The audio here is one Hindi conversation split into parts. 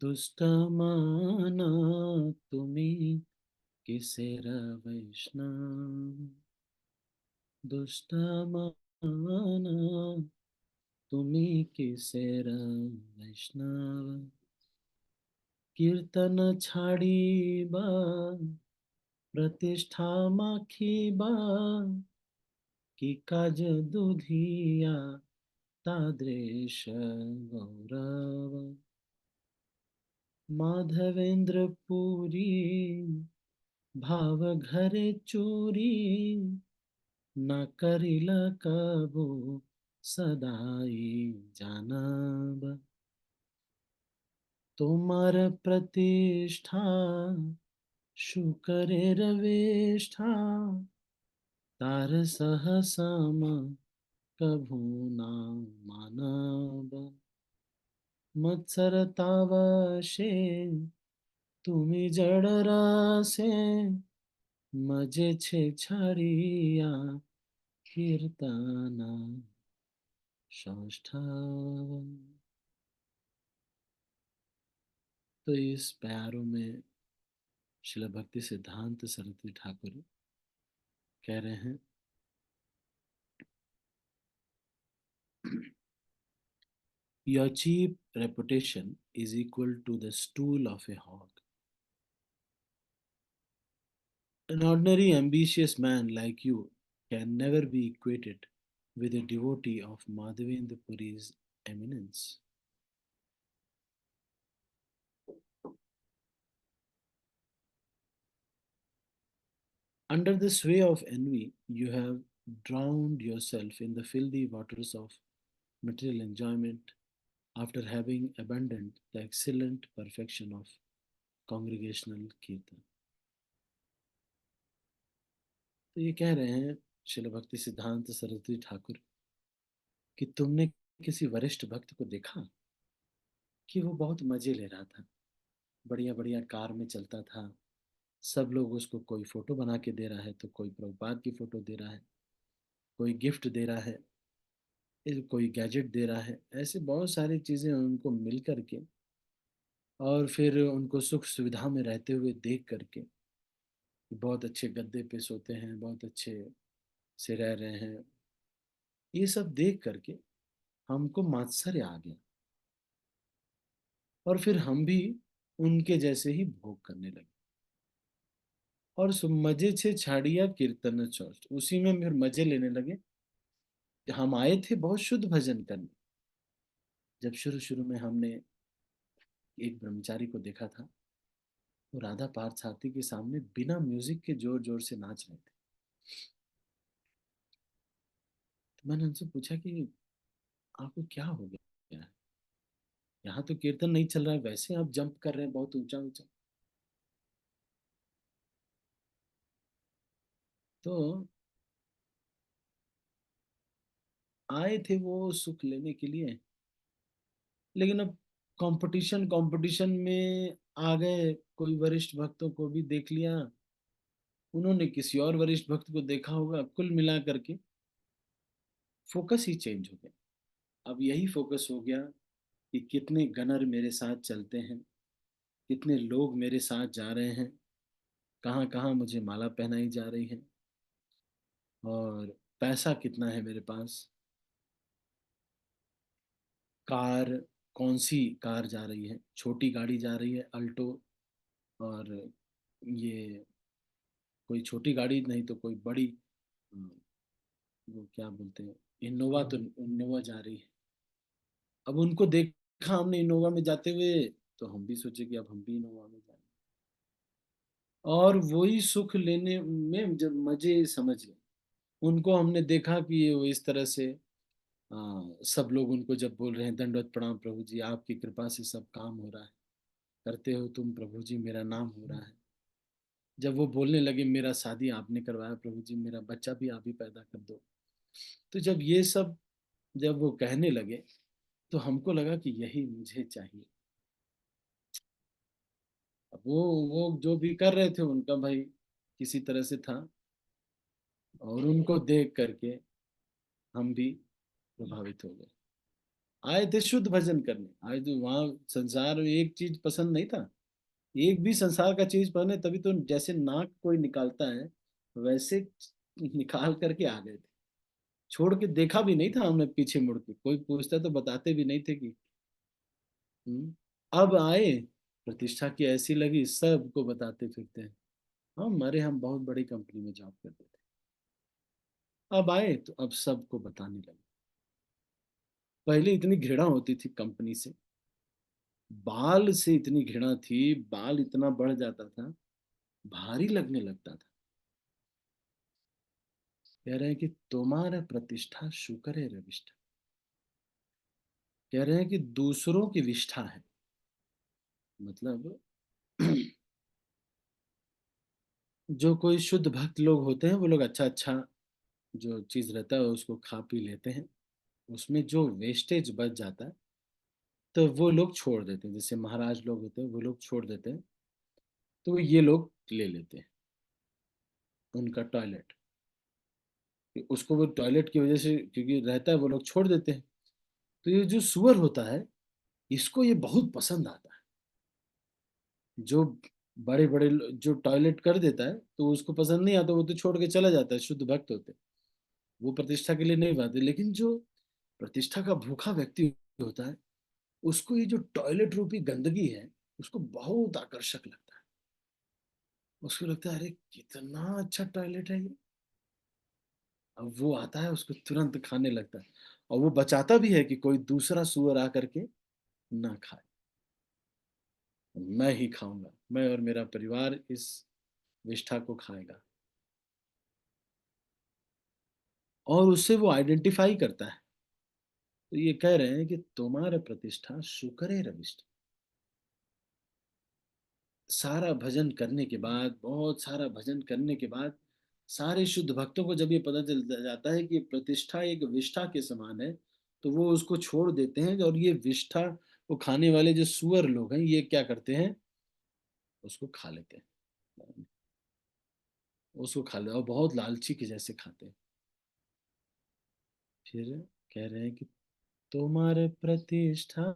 दुष्टमाना तुम्ही किसेर वैष्णव दुष्टमाना तुम्ही किसेर वैष्णव कीर्तन छाड़ीबा प्रतिष्ठा माखीबा की काज दुधिया तादृश गौरव माधवेंद्र पुरी भाव घरे चोरी न करिला कबो सदाई जानब तुम्हार प्रतिष्ठा शुकरे रवेष्ठा तार सहसम कभू ना मानब मत्सर तावशे तुम्ही जड रासे मजे छे छाड़िया कीर्तना सौष्ठव। तो इस प्यारों में श्रील भक्ति सिद्धांत सरस्वती ठाकुर कह रहे हैं your cheap reputation is equal to the stool of a hog. An ordinary ambitious man like you can never be equated with a devotee of Madhavendra Puri's eminence. Under the sway of envy, you have drowned yourself in the filthy waters of material enjoyment after having abandoned the excellent perfection of congregational kirtan. तो ये कह रहे हैं श्रील भक्ति सिद्धांत सरस्वती ठाकुर कि तुमने किसी वरिष्ठ भक्त को देखा कि वो बहुत मजे ले रहा था, बढ़िया बढ़िया कार में चलता था, सब लोग उसको कोई फोटो बना के दे रहा है, तो कोई प्रभुपाद की फोटो दे रहा है, कोई गिफ्ट दे रहा है, कोई गैजेट दे रहा है, ऐसे बहुत सारी चीजें उनको मिल करके और फिर उनको सुख सुविधा में रहते हुए देख करके बहुत अच्छे गद्दे पे सोते हैं, बहुत अच्छे से रह रहे हैं, ये सब देख करके हमको मात्सर्य आ गया और फिर हम भी उनके जैसे ही भोग करने लगे और मजे से छाड़िया कीर्तन चौथ, उसी में फिर मजे लेने लगे। हम आए थे बहुत शुद्ध भजन करने। जब शुरू शुरू में हमने एक ब्रह्मचारी को देखा था, वो राधा पार्थ सारथी के सामने बिना म्यूजिक के जोर जोर से नाच रहे थे। तो मैंने उनसे पूछा कि आपको क्या हो गया है, यहाँ तो कीर्तन नहीं चल रहा है, वैसे आप जंप कर रहे हैं बहुत ऊंचा ऊंचा। तो आए थे वो सुख लेने के लिए, लेकिन अब कंपटीशन कंपटीशन में आ गए, कोई वरिष्ठ भक्तों को भी देख लिया, उन्होंने किसी और वरिष्ठ भक्त को देखा होगा, कुल मिला करके फोकस ही चेंज हो गया। अब यही फोकस हो गया कि कितने गनर मेरे साथ चलते हैं, कितने लोग मेरे साथ जा रहे हैं, कहाँ कहाँ मुझे माला पहनाई जा रही है, और पैसा कितना है मेरे पास, कार कौन सी कार जा रही है, छोटी गाड़ी जा रही है अल्टो, और ये कोई छोटी गाड़ी नहीं तो कोई बड़ी, वो क्या बोलते हैं, इनोवा, तो इनोवा जा रही है। अब उनको देखा हमने इनोवा में जाते हुए, तो हम भी सोचे कि अब हम भी इनोवा में जाएं, और वही सुख लेने में जब मजे समझ गए, उनको हमने देखा कि वो इस तरह से सब लोग उनको जब बोल रहे हैं दंडवत प्रणाम प्रभु जी, आपकी कृपा से सब काम हो रहा है, करते हो तुम प्रभु जी, मेरा नाम हो रहा है। जब वो बोलने लगे मेरा शादी आपने करवाया प्रभु जी, मेरा बच्चा भी आप ही पैदा कर दो, तो जब ये सब जब वो कहने लगे, तो हमको लगा कि यही मुझे चाहिए। अब वो जो भी कर रहे थे उनका भाई किसी तरह से था, और उनको देख करके हम भी प्रभावित हो गए। आए थे शुद्ध भजन करने, आए तो वहां संसार में एक चीज पसंद नहीं था, एक भी संसार का चीज पहने, तभी तो जैसे नाक कोई निकालता है वैसे निकाल करके आ गए थे। छोड़ के देखा भी नहीं था हमने, पीछे मुड़ के कोई पूछता तो बताते भी नहीं थे कि अब आए, प्रतिष्ठा की ऐसी लगी सबको बताते फिरते हैं, हम बहुत बड़ी कंपनी में जॉब करते थे। अब आए तो अब सबको बताने लगे। पहले इतनी घृणा होती थी कंपनी से, बाल से इतनी घृणा थी, बाल इतना बढ़ जाता था, भारी लगने लगता था। कह रहे हैं कि तुम्हारा प्रतिष्ठा शुक्र है रविष्ठा। कह रहे हैं कि दूसरों की विष्ठा है, मतलब जो कोई शुद्ध भक्त लोग होते हैं वो लोग अच्छा अच्छा जो चीज रहता है उसको खा पी लेते हैं, उसमें जो वेस्टेज बच जाता है तो वो लोग छोड़ देते हैं, जैसे महाराज लोग होते हैं वो लोग छोड़ देते हैं, तो ये लोग ले लेते हैं उनका टॉयलेट। उसको वो टॉयलेट की वजह से क्योंकि रहता है वो लोग छोड़ देते हैं। तो ये जो सुअर होता है इसको ये बहुत पसंद आता है, जो बड़े बड़े जो टॉयलेट कर देता है तो उसको पसंद नहीं आता, वो तो छोड़ के चला जाता है, शुद्ध भक्त होते हैं, वो प्रतिष्ठा के लिए नहीं पाते। लेकिन जो प्रतिष्ठा का भूखा व्यक्ति होता है उसको ये जो टॉयलेट रूपी गंदगी है उसको बहुत आकर्षक लगता है। उसको लगता है अरे कितना अच्छा टॉयलेट है ये। अब वो आता है उसको तुरंत खाने लगता है, और वो बचाता भी है कि कोई दूसरा सुअर आकर के ना खाए, मैं ही खाऊंगा, मैं और मेरा परिवार इस विष्ठा को खाएगा। और उससे वो आइडेंटिफाई करता है। तो ये कह रहे हैं कि तुम्हारा प्रतिष्ठा शुक्र है रविष्ठ। सारा भजन करने के बाद, बहुत सारा भजन करने के बाद, सारे शुद्ध भक्तों को जब ये पता चल जाता है कि प्रतिष्ठा एक विष्ठा के समान है, तो वो उसको छोड़ देते हैं, और ये विष्ठा वो खाने वाले जो सुअर लोग हैं ये क्या करते हैं, उसको खा लेते हैं, उसको खा लेते हैं और बहुत लालची के जैसे खाते हैं। फिर कह रहे हैं कि तुम्हारे प्रतिष्ठा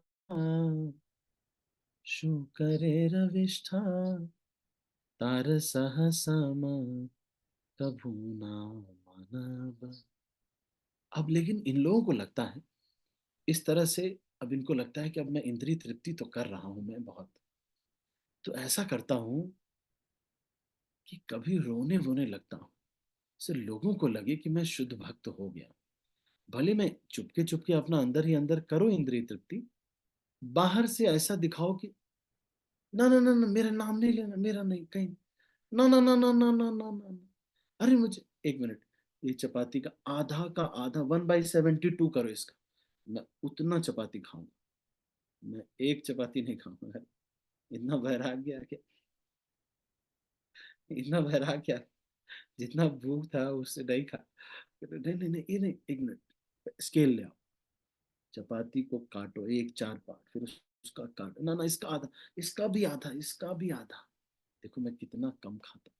शु करे रविष्ठा, तार सहसम कभू ना मानव। अब लेकिन इन लोगों को लगता है इस तरह से, अब इनको लगता है कि अब मैं इंद्रिय तृप्ति तो कर रहा हूं मैं बहुत, तो ऐसा करता हूं कि कभी रोने वोने लगता हूं, से लोगों को लगे कि मैं शुद्ध भक्त हो गया। भले मैं चुपके चुपके अपना अंदर ही अंदर करो इंद्रिय तृप्ति, बाहर से ऐसा दिखाओ कि ना ना ना ना मेरा नाम नहीं लेना, मेरा नहीं कहीं, ना ना ना ना ना ना ना ना ना। अरे मुझे एक मिनट, ये चपाती का आधा 1/72 करो इसका, मैं उतना चपाती खाऊंगा, मैं एक चपाती नहीं खाऊंगा। इतना वैराग्य आ गया, इतना वैराग्य आ गया, जितना भूख था उससे नहीं खा। नहीं नहीं नहीं, ये नहीं, एक मिनट स्केल ले आओ, चपाती को काटो एक 4 पार्ट, फिर उसका काटो, ना ना इसका आधा, इसका भी आधा, इसका भी आधा, देखो मैं कितना कम खाता हूँ।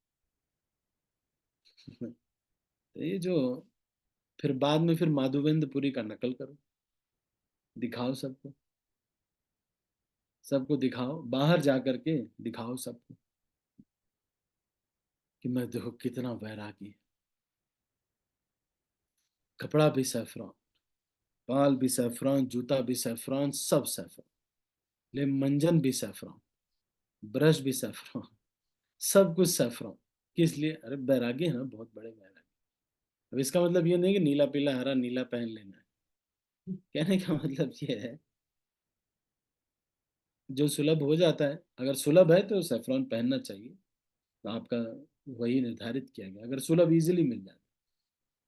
तो ये जो फिर बाद में फिर माधवेंद्रपुरी का नकल करो, दिखाओ सबको, सबको दिखाओ, बाहर जा करके दिखाओ सबको कि मैं देखो कितना वैरागी। कपड़ा भी सैफरॉन, बाल भी सैफरॉन, जूता भी सैफरॉन, सब सैफरॉन, ले मंजन भी सैफरॉन, ब्रश भी सैफरॉन, सब कुछ सैफरॉन। किस लिए? अरे बैरागी है ना, बहुत बड़े बैरागी। अब इसका मतलब ये नहीं कि नीला पीला हरा नीला पहन लेना है, कहने का मतलब ये है जो सुलभ हो जाता है, अगर सुलभ है तो सैफरॉन पहनना चाहिए, तो आपका वही निर्धारित किया गया, अगर सुलभ इजीली मिल जाए।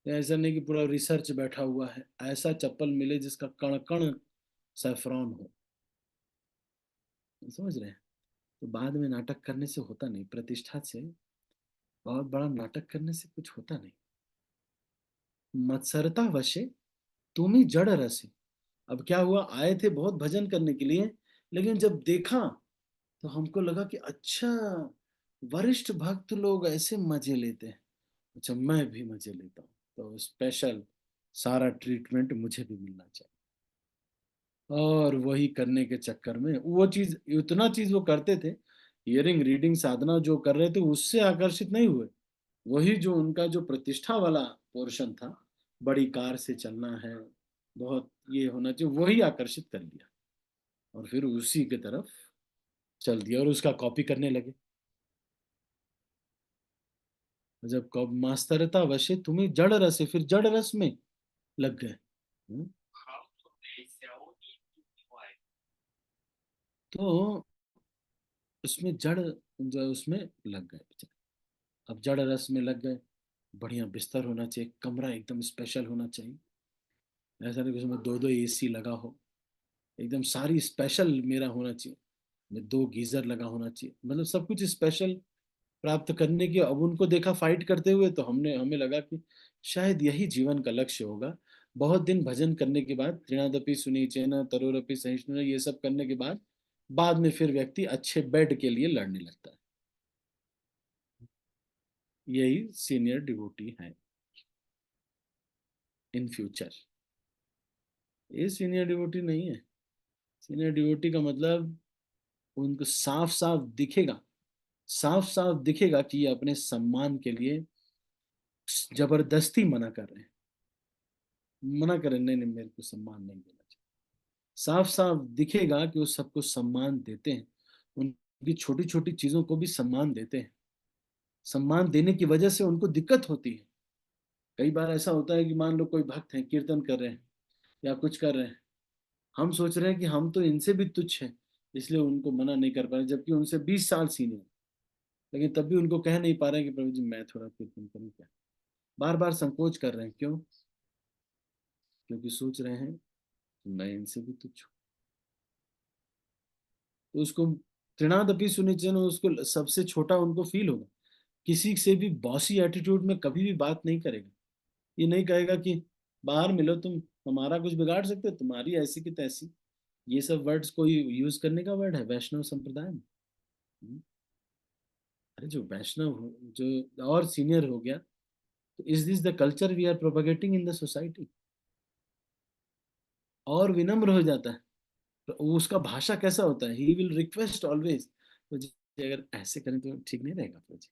ऐसा नहीं कि पूरा रिसर्च बैठा हुआ है, ऐसा चप्पल मिले जिसका कण कण सैफरॉन हो, समझ रहे हैं? तो बाद में नाटक करने से होता नहीं, प्रतिष्ठा से बहुत बड़ा नाटक करने से कुछ होता नहीं। मत्सरता वशे तुम ही जड़ रसे। अब क्या हुआ, आए थे बहुत भजन करने के लिए, लेकिन जब देखा तो हमको लगा कि अच्छा वरिष्ठ भक्त लोग ऐसे मजे लेते हैं, अच्छा मैं भी मजे लेता हूँ, तो स्पेशल सारा ट्रीटमेंट मुझे भी मिलना चाहिए। और वही करने के चक्कर में वो चीज, उतना चीज वो करते थे, हियरिंग रीडिंग साधना जो कर रहे थे उससे आकर्षित नहीं हुए। वही जो उनका जो प्रतिष्ठा वाला पोर्शन था, बड़ी कार से चलना है, बहुत ये होना चाहिए, वही आकर्षित कर लिया। और फिर उसी के तरफ चल दिया और उसका कॉपी करने लगे। जब कब मास्तरता वशे तुम्हें जड़ रसे, फिर जड़ रस में लग गए। हम्म। तो उसमें जड़, जो है उसमें लग गए बेचारे। अब जड़ रस में लग गए। बढ़िया बिस्तर होना चाहिए, कमरा एकदम स्पेशल होना चाहिए। ऐसा नहीं कि उसमें दो दो एसी लगा हो, एकदम सारी स्पेशल मेरा होना चाहिए। में दो गीजर लगा होना चाहिए, मतलब सब कुछ स्पेशल प्राप्त करने की। अब उनको देखा फाइट करते हुए तो हमें लगा कि शायद यही जीवन का लक्ष्य होगा। बहुत दिन भजन करने के बाद, त्रिणादपि सुनीचेन तरोरपि सहिष्णु, ये सब करने के बाद बाद में फिर व्यक्ति अच्छे बेड के लिए लड़ने लगता है। यही सीनियर डिवोटी है इन फ्यूचर। ये सीनियर डिवोटी नहीं है। सीनियर डिवोटी का मतलब उनको साफ साफ दिखेगा, साफ साफ दिखेगा कि ये अपने सम्मान के लिए जबरदस्ती मना कर रहे हैं। मना करें, नहीं नहीं मेरे को सम्मान नहीं देना चाहिए। साफ साफ दिखेगा कि वो सबको सम्मान देते हैं, उनकी छोटी छोटी चीजों को भी सम्मान देते हैं। सम्मान देने की वजह से उनको दिक्कत होती है। कई बार ऐसा होता है कि मान लो कोई भक्त हैं, कीर्तन कर रहे हैं या कुछ कर रहे हैं, हम सोच रहे हैं कि हम तो इनसे भी तुच्छ हैं, इसलिए उनको मना नहीं कर पा रहे, जबकि उनसे 20 साल सीनियर। लेकिन तब भी उनको कह नहीं पा रहे हैं कि प्रभु जी मैं थोड़ा कीर्तन करूँ क्या। बार बार संकोच कर रहे हैं, क्यों? क्योंकि सोच रहे हैं कि मैं इनसे भी तुच्छ हूँ। तो उसको त्रिनादपि सुनिचन, उसको सबसे छोटा उनको फील होगा। किसी से भी बॉसी एटीट्यूड में कभी भी बात नहीं करेगा। ये नहीं कहेगा कि बाहर मिलो तुम, हमारा कुछ बिगाड़ सकते हो, तुम्हारी ऐसी की तैसी। ये सब वर्ड्स कोई यूज करने का वर्ड है वैष्णव संप्रदाय में? हम्म। अरे जो वैष्णव जो और सीनियर हो गया, तो is this the culture we are propagating in the society? और विनम्र हो जाता है। तो उसका भाषा कैसा होता है? He will request always. तो जी, अगर ऐसे करें तो ठीक नहीं रहेगा तो जी,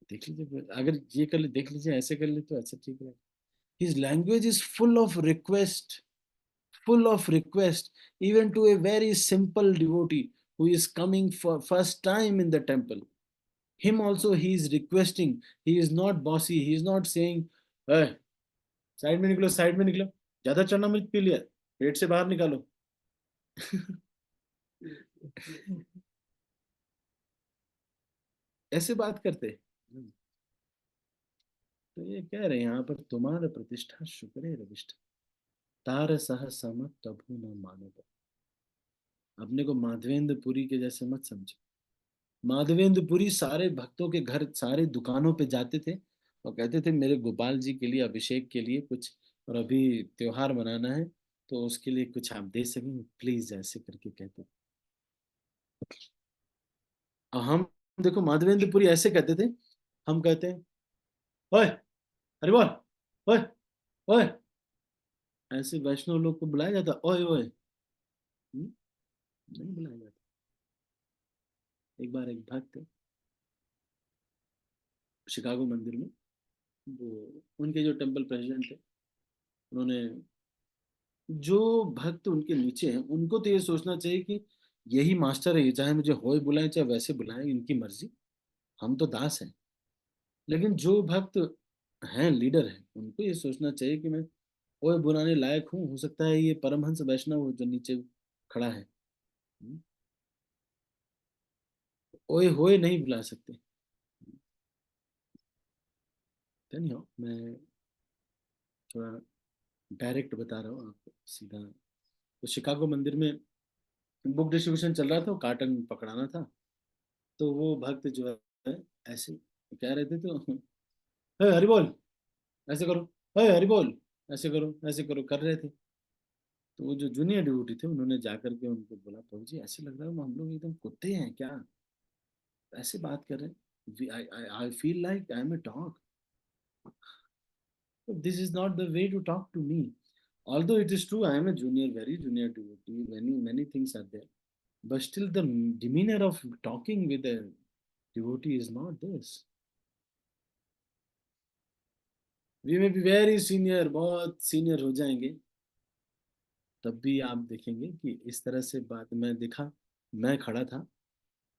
देख लीजिए, अगर ये कर ले देख लीजिए, ऐसे कर ले तो ऐसा ठीक रहेगा। His language is full of request, full of request, even to a very simple devotee who is coming for first time in the temple. Him also he is requesting. He is not bossy. He is not saying, "Hey, side में निकलो, साइड में निकलो, ज्यादा चना मिर्च पी लिया, पेट से बाहर निकालो।" ऐसे बात करते। तो ये कह रहे हैं यहाँ पर, तुम्हारा प्रतिष्ठा शुक्र है रविष्ठ, तार सह सम तभु न मानो। अपने को माधवेंद्र पुरी के जैसे मत समझो। माधवेंद्र पुरी सारे भक्तों के घर, सारे दुकानों पे जाते थे और कहते थे मेरे गोपाल जी के लिए अभिषेक के लिए कुछ, और अभी त्योहार मनाना है, तो उसके लिए कुछ आप दे सकें प्लीज, ऐसे करके कहते थे। और हम देखो माधवेंद्र पुरी ऐसे कहते थे, हम कहते हैं ओए, अरे बोल, ओए, ओए। ऐसे वैष्णव लोग को बुलाया जाता ओए ओए? नहीं बुलाया जाता। एक बार एक भक्त शिकागो मंदिर में, वो उनके जो टेम्पल प्रेसिडेंट थे, उन्होंने, जो भक्त उनके नीचे हैं उनको तो ये सोचना चाहिए कि यही मास्टर है, ये चाहे मुझे होए बुलाएं चाहे वैसे बुलाएं, इनकी मर्जी, हम तो दास हैं। लेकिन जो भक्त हैं, लीडर हैं, उनको ये सोचना चाहिए कि मैं होए बुलाने लायक हूँ, हो सकता है ये परमहंस वैष्णव हो जो नीचे खड़ा है। ओए होए नहीं बुला सकते। नहीं हो, मैं थोड़ा डायरेक्ट बता रहा हूँ आपको सीधा। तो शिकागो मंदिर में बुक डिस्ट्रीब्यूशन चल रहा था, कार्टन पकड़ाना था। तो वो भक्त जो है ऐसे कह रहे थे, तो "हे हरि बोल, ऐसे करो, हे हरि बोल, ऐसे करो, ऐसे करो" कर रहे थे। तो वो जो जूनियर ड्यूटी थे उन्होंने जाकर के उनको बोला, प्रभु जी ऐसे लग रहा है हम लोग एकदम कुत्ते हैं क्या, ऐसे बात कर रहे हैं, I feel like I am a dog, this is not the way to talk to me. Although it is true, I am a junior, very junior devotee. Many things are there, but still the demeanor of talking with a devotee is not this. We may be very senior, बहुत सीनियर हो जाएंगे, तब भी आप देखेंगे कि इस तरह से बात मैं देखा। मैं खड़ा था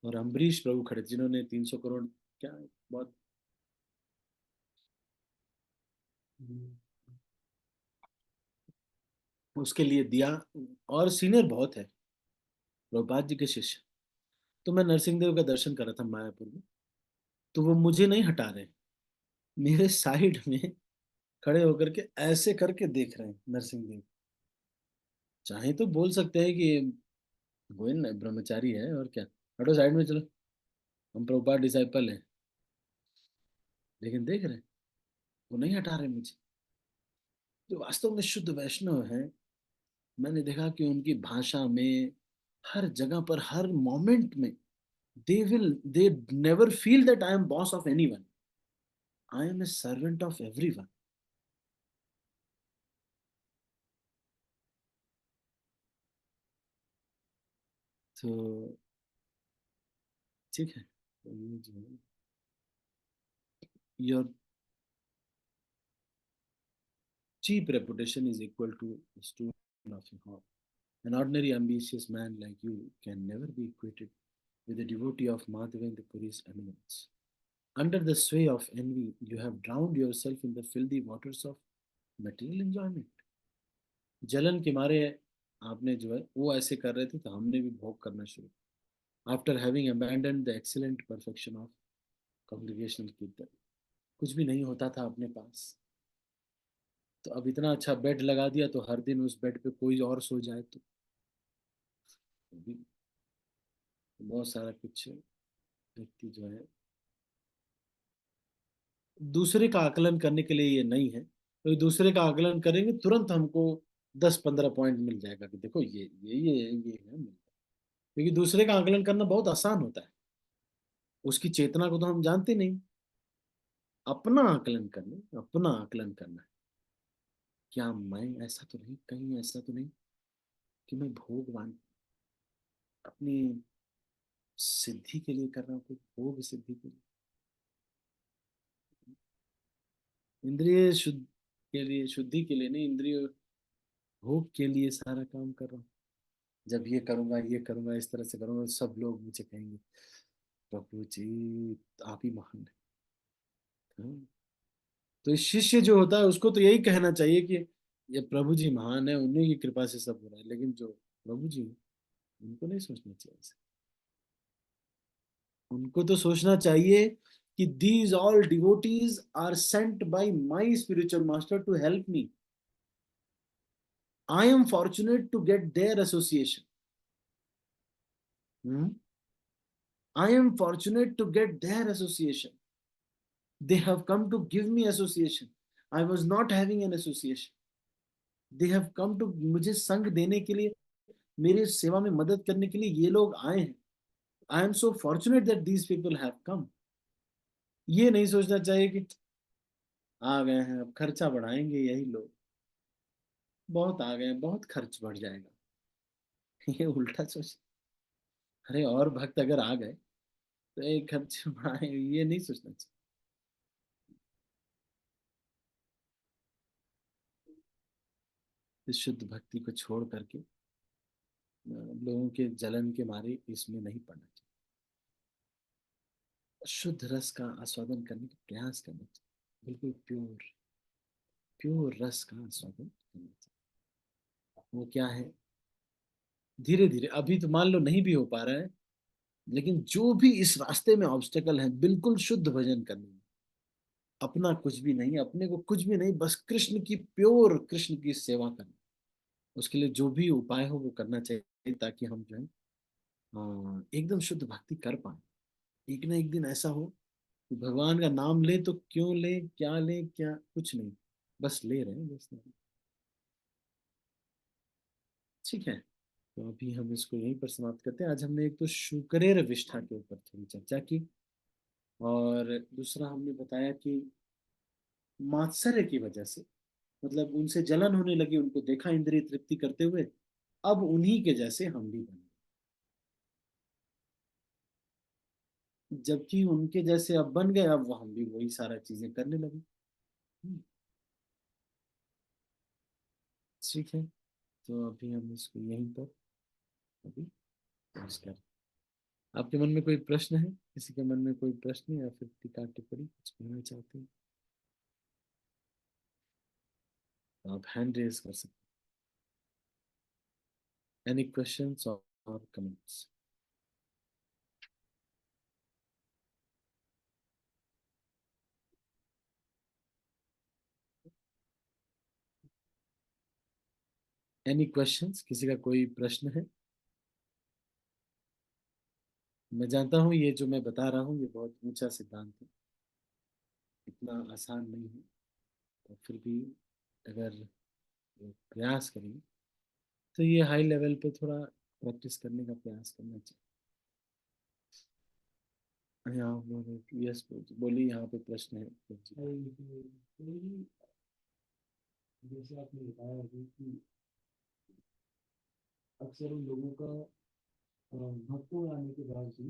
और अम्बरीश प्रभु खड़े थे, जिन्होंने 300 करोड़ क्या बहुत उसके लिए दिया, और सीनियर बहुत है, प्रभुपाद जी के शिष्य। तो मैं नरसिंह देव का दर्शन कर रहा था मायापुर में, तो वो मुझे नहीं हटा रहे, मेरे साइड में खड़े होकर के ऐसे करके देख रहे हैं नरसिंह देव। चाहे तो बोल सकते हैं कि गोविंद ब्रह्मचारी है और क्या, हटो साइड में चलो, हम प्रभुपाद डिसाइपल हैं, लेकिन देख रहे हैं, वो नहीं हटा रहे मुझे। जो वास्तव में शुद्ध वैष्णव है, मैंने देखा कि उनकी भाषा में, हर जगह पर, हर मोमेंट में, they never feel that I am boss of anyone, I am a servant of everyone. तो ठीक है, तो ये जो है, your cheap reputation is equal to a stone of a hawk. An ordinary ambitious man like you can never be equated with a devotee of Madhavendra Puri's eminence. Under the sway of envy, you have drowned yourself in the filthy waters of material enjoyment. जलन के मारे आपने जो है वो ऐसे कर रहे थे, तो हमने भी भोग करना शुरू। After having abandoned the excellent perfection of congregational कीर्तन, कुछ भी नहीं होता था अपने पास, तो अब इतना अच्छा बेड लगा दिया, तो हर दिन उस बेड पे कोई और सो जाए तो भी बहुत सारा कुछ व्यक्ति जो है, दूसरे का आकलन करने के लिए ये नहीं है, तो दूसरे का आकलन करेंगे तुरंत हमको 10-15 पॉइंट मिल जाएगा कि देखो ये है मिल। क्योंकि दूसरे का आकलन करना बहुत आसान होता है, उसकी चेतना को तो हम जानते नहीं। अपना आकलन करना है, क्या मैं ऐसा तो नहीं, कहीं ऐसा तो नहीं कि मैं भोगवान अपनी सिद्धि के लिए कर रहा हूँ, कोई भोग सिद्धि के लिए, इंद्रिय शुद्ध के लिए, शुद्धि के लिए नहीं, इंद्रिय भोग के लिए सारा काम कर रहा हूँ। जब ये करूंगा, इस तरह से करूंगा, सब लोग मुझे कहेंगे प्रभु जी आप ही महान है। हाँ? तो इस शिष्य जो होता है उसको तो यही कहना चाहिए कि ये प्रभु जी महान है, उन्हीं की कृपा से सब हो रहा है, लेकिन जो प्रभु जी हैं, उनको नहीं सोचना चाहिए ऐसे। उनको तो सोचना चाहिए कि these all devotees are sent by my spiritual master to help me, I am fortunate to get their association, I am fortunate to get their association. They have come to give me association. I was not having an association. They have come to मुझे संग देने के लिए, मेरी सेवा में मदद करने के लिए ये लोग आए हैं। I am so fortunate that these people have come. ये नहीं सोचना चाहिए कि आ गए हैं अब खर्चा बढ़ाएंगे यही लोग, बहुत आ गए हैं बहुत खर्च बढ़ जाएगा। ये उल्टा सोच, अरे और भक्त अगर आ गए तो एक खर्च बढ़ाए, ये नहीं सोचना चाहिए। इस शुद्ध भक्ति को छोड़ करके लोगों के जलन के मारे इसमें नहीं पड़ना चाहिए, शुद्ध रस का आस्वादन करने का प्रयास करना चाहिए, बिल्कुल प्योर प्योर रस का आस्वादन करना चाहिए। वो क्या है, धीरे धीरे, अभी तो मान लो नहीं भी हो पा रहा है, लेकिन जो भी इस रास्ते में ऑब्स्टेकल है, बिल्कुल शुद्ध भजन करने में, अपना कुछ भी नहीं, अपने को कुछ भी नहीं, बस कृष्ण की प्योर, कृष्ण की सेवा करना, उसके लिए जो भी उपाय हो वो करना चाहिए, ताकि हम जो है एकदम शुद्ध भक्ति कर पाए। एक ना एक दिन ऐसा हो कि भगवान का नाम ले तो क्यों ले क्या, कुछ नहीं, बस ले रहे हैं बस। ठीक है, तो अभी हम इसको यहीं पर समाप्त करते हैं। आज हमने एक तो शुक्रेर विष्ठा के ऊपर थोड़ी चर्चा की, और दूसरा हमने बताया कि मात्सर्य की वजह से मतलब उनसे जलन होने लगी, उनको देखा इंद्रिय तृप्ति करते हुए, अब उन्हीं के जैसे हम भी बने, जबकि उनके जैसे अब बन गए, अब हम भी वही सारा चीजें करने लगे। हम्म, ठीक है। तो अभी हम इसको यहीं पर अभी पहुंच कर, आपके मन में कोई प्रश्न है, किसी के मन में कोई प्रश्न या फिर टीका टिप्पणी कुछ कहना चाहते हैं, तो आप हैंड रेज कर सकते हैं। एनी क्वेश्चंस और कमेंट्स? एनी क्वेश्चंस, किसी का कोई प्रश्न है? मैं जानता हूँ ये जो मैं बता रहा हूँ ये बहुत ऊंचा सिद्धांत है, इतना आसान नहीं है, तो फिर भी अगर प्रयास करें तो ये हाई लेवल पे थोड़ा प्रैक्टिस करने का प्रयास करना चाहिए। यहाँ यस बोलिए, यहाँ पे प्रश्न है जी। जैसे आपने बताया अभी कि अक्सर उन लोगों का भक्तों में आने के बाद भी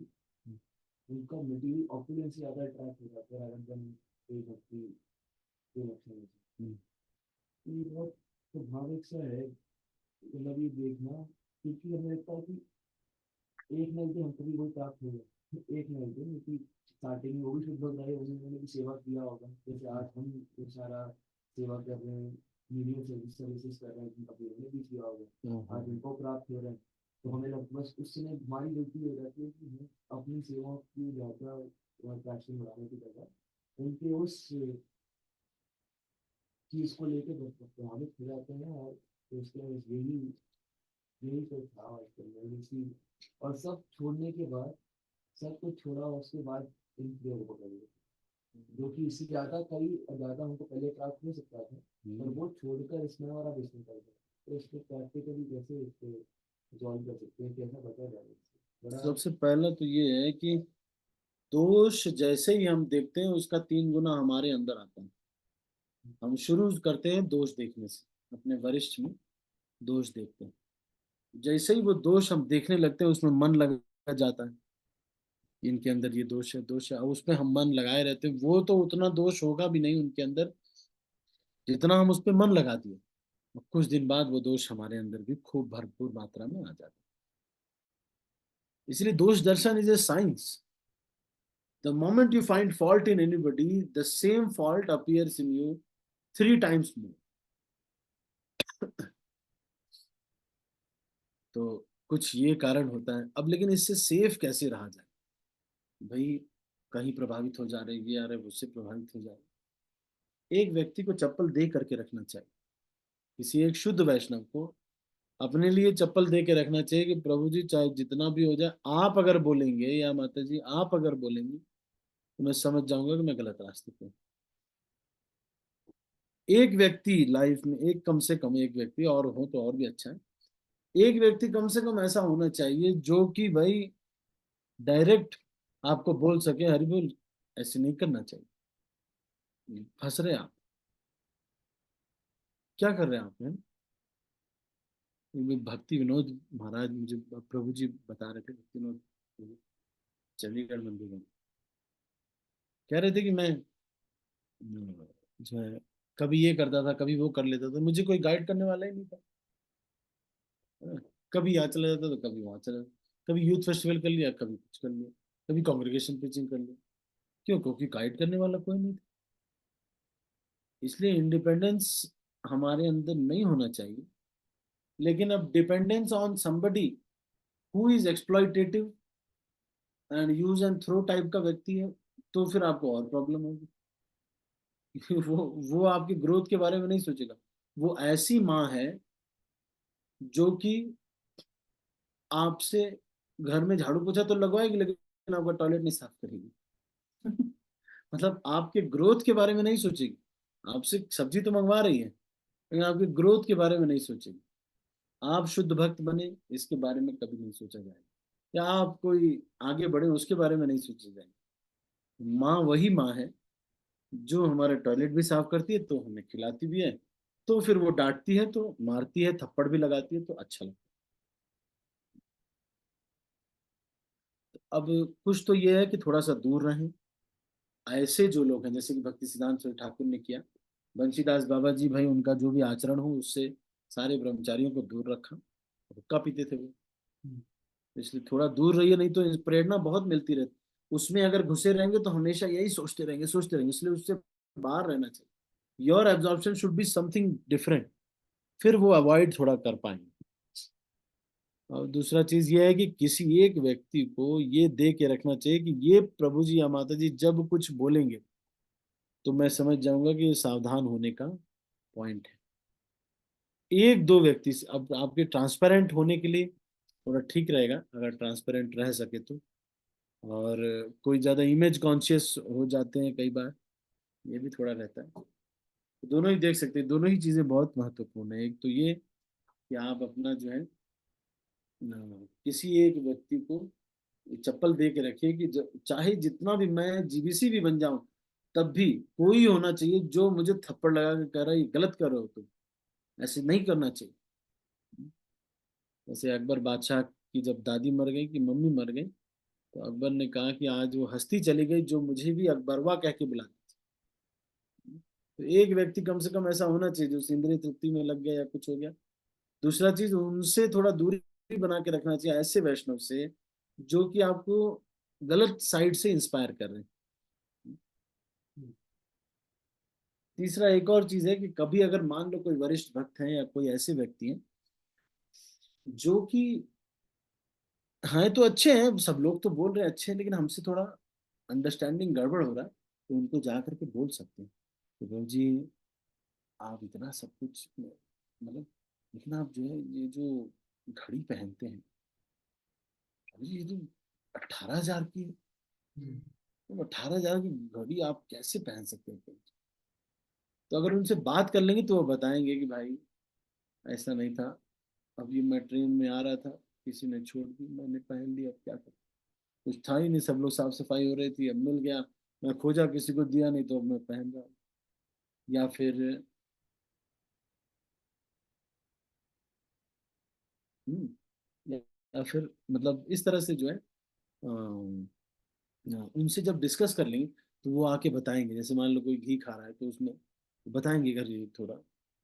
उनका मटेरियल ऑपुलेंस ज्यादा अट्रैक्ट हो जाता है rather than कोई भक्ति के लक्षण से। ये बहुत स्वाभाविक सा है, मतलब ये देखना, क्योंकि हमें लगता है कि एक ना एक दिन हम कभी वो प्राप्त हो गए, एक ना एक दिन, क्योंकि स्टार्टिंग में वो भी शुद्ध हो रहा है, उन्होंने भी सेवा किया होगा, जैसे आज हम ये सारा सेवा कर रहे हैं, मीडियम सर्विसेज कर रहे हैं, अभी उन्हें भी किया होगा, आज उनको प्राप्त हो रहा है। तो हमें लगता बस उस समय हमारी गलती हो जाती है कि हम अपनी सेवा की ज्यादा पैशन बढ़ाने की जगह उनके उस चीज को लेकर प्रभावित हो जाते हैं, और सोचते हैं बस यही यही तो था आजकल में इसी, और सब छोड़ने के बाद, सब कुछ छोड़ा उसके बाद इन प्रयोगों को करेंगे, जो कि इससे ज्यादा कई ज्यादा हमको पहले प्राप्त हो सकता था, पर वो छोड़कर इसमें और अब इसमें कर दिया। तो इसको प्रैक्टिकली कैसे इसको जॉइन कर सकते हैं, कैसा बचा जाए इससे बड़ा? सबसे पहला तो ये है कि दोष जैसे ही हम देखते हैं उसका 3 गुना हमारे अंदर आता है। हम शुरू करते हैं दोष देखने से, अपने वरिष्ठ में दोष देखते हैं, जैसे ही वो दोष हम देखने लगते हैं उसमें मन लगा जाता है, इनके अंदर ये दोष है दोष है, और उसमें हम मन लगाए रहते हैं, वो तो उतना दोष होगा भी नहीं उनके अंदर जितना हम उस पर मन लगा दिए। और कुछ दिन बाद वो दोष हमारे अंदर भी खूब भरपूर मात्रा में आ जाता है। इसलिए दोष दर्शन is a science. The moment you find fault in anybody, the same fault appears in you 3 times more। तो कुछ ये कारण होता है। अब लेकिन इससे सेफ कैसे रहा जाए भाई? कहीं प्रभावित हो जा रही है, यार उससे प्रभावित हो जा रही है, एक व्यक्ति को चप्पल दे करके रखना चाहिए, किसी एक शुद्ध वैष्णव को अपने लिए चप्पल दे के रखना चाहिए कि प्रभु जी चाहे जितना भी हो जाए, आप अगर बोलेंगे या माता जी आप अगर बोलेंगे तो मैं समझ जाऊंगा कि मैं गलत रास्ते पे हूं। एक व्यक्ति लाइफ में, एक कम से कम एक व्यक्ति, और हो तो और भी अच्छा है, एक व्यक्ति कम से कम ऐसा होना चाहिए जो कि भाई डायरेक्ट आपको बोल सके, हरि बोल ऐसे नहीं करना चाहिए, फंस रहे आप, क्या कर रहे हैं आप हैं? ये भक्ति विनोद महाराज मुझे प्रभु जी बता रहे थे, भक्ति विनोद प्रभु, चंडीगढ़ मंदिर में कह रहे थे कि मैं जो है कभी ये करता था, कभी वो कर लेता था, मुझे कोई गाइड करने वाला ही नहीं था। हाँ, कभी यहाँ चला जाता तो कभी वहां चला जाता, कभी यूथ फेस्टिवल कर लिया, कभी कुछ कर लिया, कभी कॉन्ग्रेगेशन प्रीचिंग कर लिया। क्यों? क्योंकि गाइड करने वाला कोई नहीं था। इसलिए इंडिपेंडेंस हमारे अंदर नहीं होना चाहिए। लेकिन अब dependence on somebody who is exploitative and use and throw type का व्यक्ति है, तो फिर आपको और प्रॉब्लम होगी। वो आपकी ग्रोथ के बारे में नहीं सोचेगा। वो ऐसी माँ है जो कि आपसे घर में झाड़ू पोछा तो लगवाएगी लेकिन आपका टॉयलेट नहीं साफ करेगी। मतलब आपके ग्रोथ के बारे में नहीं सोचेगी। आपसे सब्जी तो मंगवा रही है लेकिन आपके ग्रोथ के बारे में नहीं सोचेगी। आप शुद्ध भक्त बने इसके बारे में कभी नहीं सोचा जाएगा, या आप कोई आगे बढ़े उसके बारे में नहीं सोचा जाएगा। माँ वही माँ है जो हमारा टॉयलेट भी साफ करती है, तो हमें खिलाती भी है, तो फिर वो डांटती है, तो मारती है, थप्पड़ भी लगाती है, तो अच्छा लगता है। अब कुछ तो ये है कि थोड़ा सा दूर रहें। ऐसे जो लोग हैं, जैसे कि भक्ति सिद्धांत सरस्वती ठाकुर ने किया, बंशीदास बाबा जी, भाई उनका जो भी आचरण हो उससे सारे ब्रह्मचारियों को दूर रखा। हुक्का पीते थे वो, इसलिए थोड़ा दूर रहिए, नहीं तो प्रेरणा बहुत मिलती रहती। उसमें अगर घुसे रहेंगे तो हमेशा यही सोचते रहेंगे, सोचते रहेंगे, इसलिए उससे बाहर रहना चाहिए। Your absorption should be something different, फिर वो अवॉइड थोड़ा कर पाएंगे। और दूसरा चीज ये है कि किसी एक व्यक्ति को ये दे के रखना चाहिए कि ये प्रभु जी या माता जी जब कुछ बोलेंगे तो मैं समझ जाऊंगा कि ये सावधान होने का पॉइंट है। एक दो व्यक्ति से, अब आपके ट्रांसपेरेंट होने के लिए थोड़ा ठीक रहेगा अगर ट्रांसपेरेंट रह सके तो। और कोई ज्यादा इमेज कॉन्शियस हो जाते हैं कई बार, ये भी थोड़ा रहता है। दोनों ही देख सकते हैं, दोनों ही चीजें बहुत महत्वपूर्ण है। एक तो ये कि आप अपना जो है किसी एक व्यक्ति को चप्पल दे के रखिए कि चाहे जितना भी मैं जीबीसी भी बन जाऊं, तब भी कोई होना चाहिए जो मुझे थप्पड़ लगा के कह रहा है ये गलत कर रहे हो तुम, ऐसे नहीं करना चाहिए। जैसे अकबर बादशाह की जब दादी मर गई, कि मम्मी मर गई, तो अकबर ने कहा कि आज वो हस्ती चली गई जो मुझे भी अकबरवा कह के बुलाती थी। तो एक व्यक्ति कम से कम ऐसा होना चाहिए जो इंद्रिय तृप्ति में लग गया या कुछ हो गया। दूसरा चीज, उनसे थोड़ा दूरी बना के रखना चाहिए, ऐसे वैष्णव से जो कि आपको गलत साइड से इंस्पायर कर रहे हैं। तीसरा एक और चीज है कि कभी अगर मान लो कोई वरिष्ठ भक्त हैं या कोई ऐसे व्यक्ति हैं जो कि हाँ तो अच्छे हैं, सब लोग तो बोल रहे हैं अच्छे हैं, लेकिन हमसे थोड़ा अंडरस्टैंडिंग गड़बड़ हो रहा है, तो उनको जा करके बोल सकते हैं कि भाई जी आप इतना सब कुछ मतलब, लेकिन आप जो है ये जो घड़ी पहनते हैं, अभी ये तो 18,000 की है, तो 18,000 की घड़ी आप कैसे पहन सकते हैं? तो अगर उनसे बात कर लेंगे तो वो बताएंगे कि भाई ऐसा नहीं था, अभी मैं ट्रेन में आ रहा था, किसी ने छोड़ दी, मैंने पहन ली, अब क्या करूं, कुछ था ही नहीं, सब लोग साफ सफाई हो रही थी, अब मिल गया, मैं खोजा किसी को दिया नहीं तो अब मैं पहन रहा हूँ। या फिर हम्म, या फिर मतलब इस तरह से जो है उनसे जब डिस्कस कर लेंगे तो वो आके बताएंगे। जैसे मान लो कोई घी खा रहा है तो उसमें बताएंगे अगर ये थोड़ा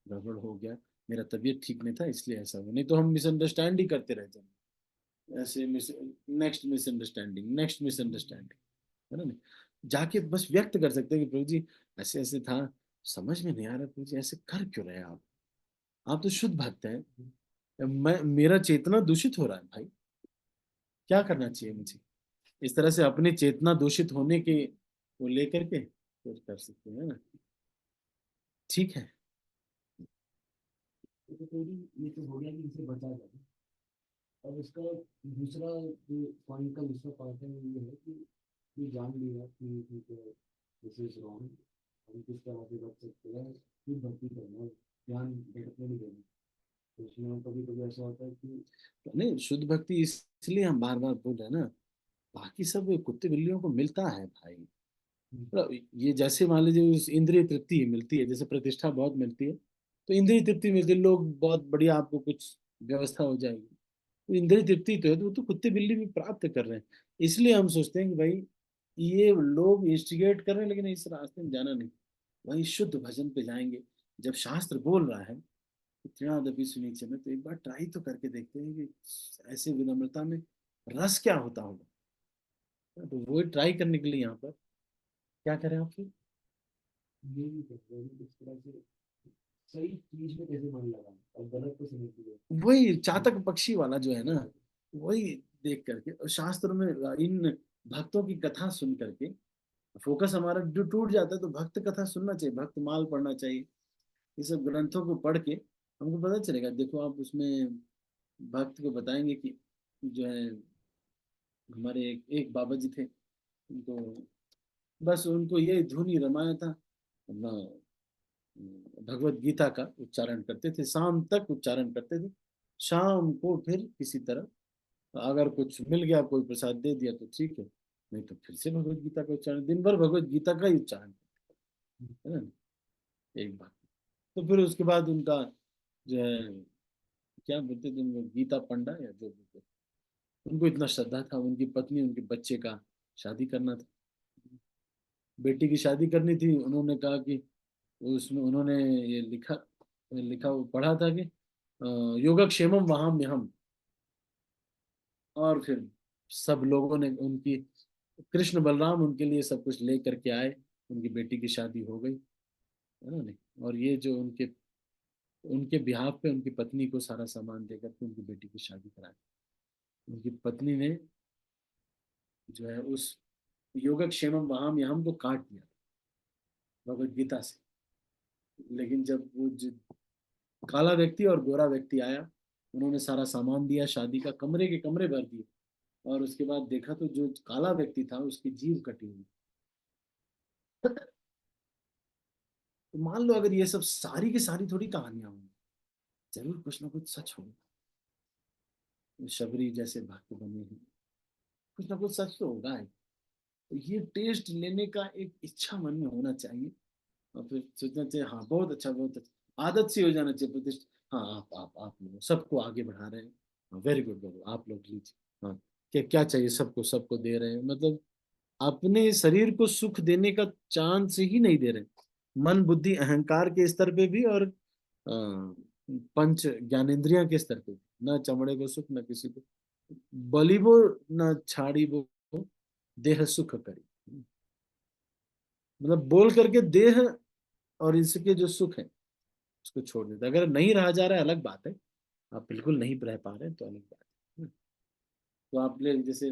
गड़बड़ हो गया, मेरा तबीयत ठीक नहीं था इसलिए ऐसा हुआ, नहीं तो हम मिसअंडरस्टैंड ही करते रह जाएंगे। ऐसे नेक्स्ट मिसअंडरस्टैंडिंग, नेक्स्ट मिसअंडरस्टैंडिंग, है ना नहीं? जाके बस व्यक्त कर सकते हैं कि प्रभु जी ऐसे ऐसे था, समझ में नहीं आ रहा प्रभु जी ऐसे कर क्यों रहे हैं आप तो शुद्ध भक्त हैं, मैं मेरा चेतना दूषित हो रहा है भाई, क्या करना चाहिए मुझे? इस तरह से अपनी चेतना दूषित होने के वो लेकर के फिर कर सकते हैं ना। ठीक है। तो थोड़ी ये तो हो गया कि इसे बचा जाए। और इसका दूसरा जो पॉइंट का दूसरा पार्ट है वो ये है कि ये जान लिया कि ठीक है दिस इज रॉन्ग, हम किस तरह से बच सकते हैं, फिर भक्ति करना, ध्यान भटकने नहीं देना। तो उसमें कभी कभी ऐसा होता है कि नहीं, शुद्ध भक्ति इसलिए हम बार बार बोल रहे हैं ना, बाकी सब कुत्ते बिल्लियों को मिलता है भाई। मतलब ये जैसे मान लीजिए इस इंद्रिय तृप्ति मिलती है, जैसे प्रतिष्ठा बहुत मिलती है, तो इंद्रिय तृप्ति मिलती है, लोग बहुत बढ़िया, आपको कुछ व्यवस्था हो जाएगी, तो इंद्रिय तृप्ति तो है, तो वो तो कुत्ते बिल्ली भी प्राप्त कर रहे हैं। इसलिए हम सोचते हैं कि भाई ये लोग इंस्टिगेट कर रहे हैं, लेकिन इस रास्ते में जाना नहीं, वही शुद्ध भजन पे जाएंगे। जब शास्त्र बोल रहा है तृणादपि सुनिचन, तो एक बार ट्राई तो करके देखते हैं कि ऐसे विनम्रता में रस क्या होता होगा। तो वो ट्राई करने के लिए यहाँ पर क्या करें आप फिर? ये भी करते हैं कि इस तरह से सही चीज में कैसे मन लगाए और गलत को समझ लीजिए। वही चातक पक्षी वाला जो है ना, वही देख करके और शास्त्र में इन भक्तों की कथा सुन करके फोकस हमारा जो टूट जाता है, तो भक्त कथा सुनना चाहिए, भक्त माल पढ़ना चाहिए, ये सब ग्रंथों को पढ़ के हमको पता चलेगा। देखो आप उसमें भक्त को बताएंगे कि जो है हमारे एक बाबा जी थे, उनको बस उनको यही धुन ही रमाया था, अपना भगवत गीता का उच्चारण करते थे, शाम तक उच्चारण करते थे, शाम को फिर किसी तरह अगर कुछ मिल गया, कोई प्रसाद दे दिया तो ठीक है, नहीं तो फिर से भगवत गीता का उच्चारण, दिन भर भगवत गीता का ही उच्चारण, है ना? एक बात। तो फिर उसके बाद उनका जो है, क्या बोलते थे उनको, गीता पंडा या जो बोलते, उनको इतना श्रद्धा था, उनकी पत्नी उनके बच्चे का शादी करना था, बेटी की शादी करनी थी। उन्होंने कहा कि उसमें उन्होंने ये लिखा लिखा पढ़ा था कि योगक्षेमम वहाम्यहम। और फिर सब लोगों ने उनकी, कृष्ण बलराम उनके लिए सब कुछ ले करके आए, उनकी बेटी की शादी हो गई, है ना नहीं। और ये जो उनके उनके बिहाफ पे उनकी पत्नी को सारा सामान देकर के उनकी बेटी की शादी कराई। उनकी पत्नी ने जो है उस योगक्षेमम वहाम्यहम को काट दिया भगवत गीता से। लेकिन जब वो काला व्यक्ति और गोरा व्यक्ति आया, उन्होंने सारा सामान दिया, शादी का कमरे के कमरे भर दिए, और उसके बाद देखा तो जो काला व्यक्ति था उसकी जीभ कटी हुई। तो मान लो अगर ये सब सारी की सारी थोड़ी कहानियां होंगी, जरूर कुछ ना कुछ सच होगा। शबरी जैसे भक्त बने हैं, कुछ ना कुछ सच तो होगा ही। तो ये टेस्ट लेने का एक इच्छा मन में होना चाहिए, और फिर सोचना चाहिए हाँ बहुत अच्छा बहुत अच्छा, आदत सी हो जाना चाहिए प्रतिष्ठा। हाँ आप लोग सबको आगे बढ़ा रहे हैं, वेरी गुड वेरी, आप लोग लीजिए, हाँ क्या क्या चाहिए, सबको सबको दे रहे हैं, मतलब अपने शरीर को सुख देने का चांस ही नहीं दे रहे। मन बुद्धि अहंकार के स्तर पे भी, और पंच ज्ञानेंद्रियां के स्तर पे भी, न चमड़े को सुख न किसी को बलिबो, न छाड़ी वो देह सुख करी। मतलब बोल करके देह और इसके जो सुख है उसको छोड़ देता। अगर नहीं रहा जा रहा है अलग बात है, आप बिल्कुल नहीं रह पा रहे हैं तो अलग बात है। तो आप लोग जैसे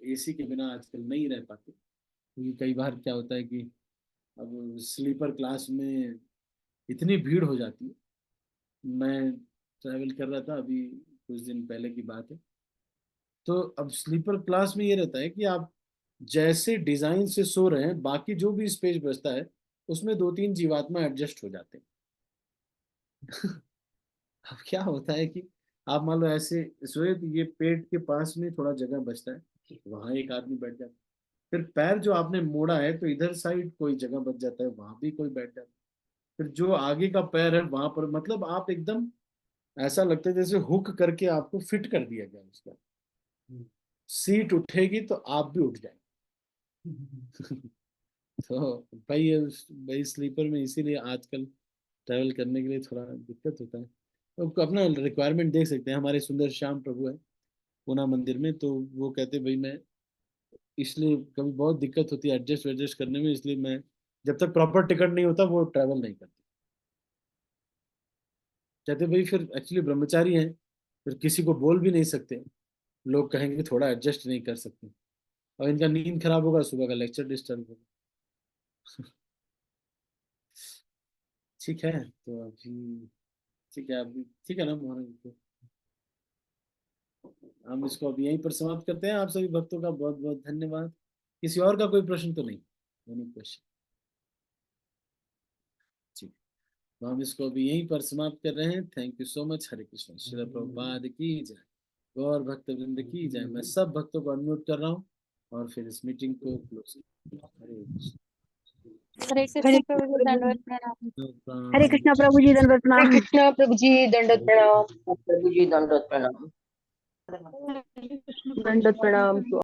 एसी के बिना आजकल नहीं रह पाते, क्योंकि कई बार क्या होता है कि अब स्लीपर क्लास में इतनी भीड़ हो जाती है। मैं ट्रैवल कर रहा था अभी कुछ दिन पहले की बात है। तो अब स्लीपर क्लास में ये रहता है कि आप जैसे डिजाइन से सो रहे हैं, बाकी जो भी स्पेस बचता है उसमें दो तीन जीवात्मा एडजस्ट हो जाते हैं। अब क्या होता है कि आप मान लो ऐसे सोए तो ये पेट के पास में थोड़ा जगह बचता है, वहां एक आदमी बैठ जाता है। फिर पैर जो आपने मोड़ा है तो इधर साइड कोई जगह बच जाता है, वहां भी कोई बैठ जाता है। फिर जो आगे का पैर है वहां पर, मतलब आप एकदम ऐसा लगता है जैसे हुक करके आपको फिट कर दिया गया उसका। सीट उठेगी तो आप भी उठ जाएंगे। तो भाई स्लीपर में इसीलिए आजकल ट्रैवल करने के लिए थोड़ा दिक्कत होता है। तो अपना रिक्वायरमेंट देख सकते हैं, हमारे सुंदर श्याम प्रभु है पूना मंदिर में, तो वो कहते भाई मैं, इसलिए कभी बहुत दिक्कत होती है एडजस्ट वेडजस्ट करने में, इसलिए मैं जब तक प्रॉपर टिकट नहीं होता वो ट्रैवल नहीं करते। कहते भाई फिर एक्चुअली ब्रह्मचारी हैं, फिर किसी को बोल भी नहीं सकते, लोग कहेंगे थोड़ा एडजस्ट नहीं कर सकते, और इनका नींद खराब होगा, सुबह का लेक्चर डिस्टर्ब होगा। ठीक है तो अभी, ठीक है अभी, ठीक है ना मोहन, तो हम इसको अभी यहीं पर समाप्त करते हैं। आप सभी भक्तों का बहुत बहुत धन्यवाद। किसी और का कोई प्रश्न तो नहीं, नहीं क्वेश्चन, ठीक। तो हम इसको अभी यहीं पर समाप्त कर रहे हैं। Thank you so much. Hare Krishna, Srila Prabhupada की जय, गौर भक्त वृंद की जय। मैं सब भक्तों को अनम्यूट कर रहा हूँ और फिर इस मीटिंग को क्लोज। हरे कृष्ण। हरे हरे कृष्ण प्रभु जी, दंडवत प्रणाम। हरे कृष्णा प्रभु जी, दंडवत हरे प्रणाम। कृष्णा प्रभु जी दंडवत प्रणाम। प्रभु जी दंडवत प्रणाम। दंडवत प्रणाम।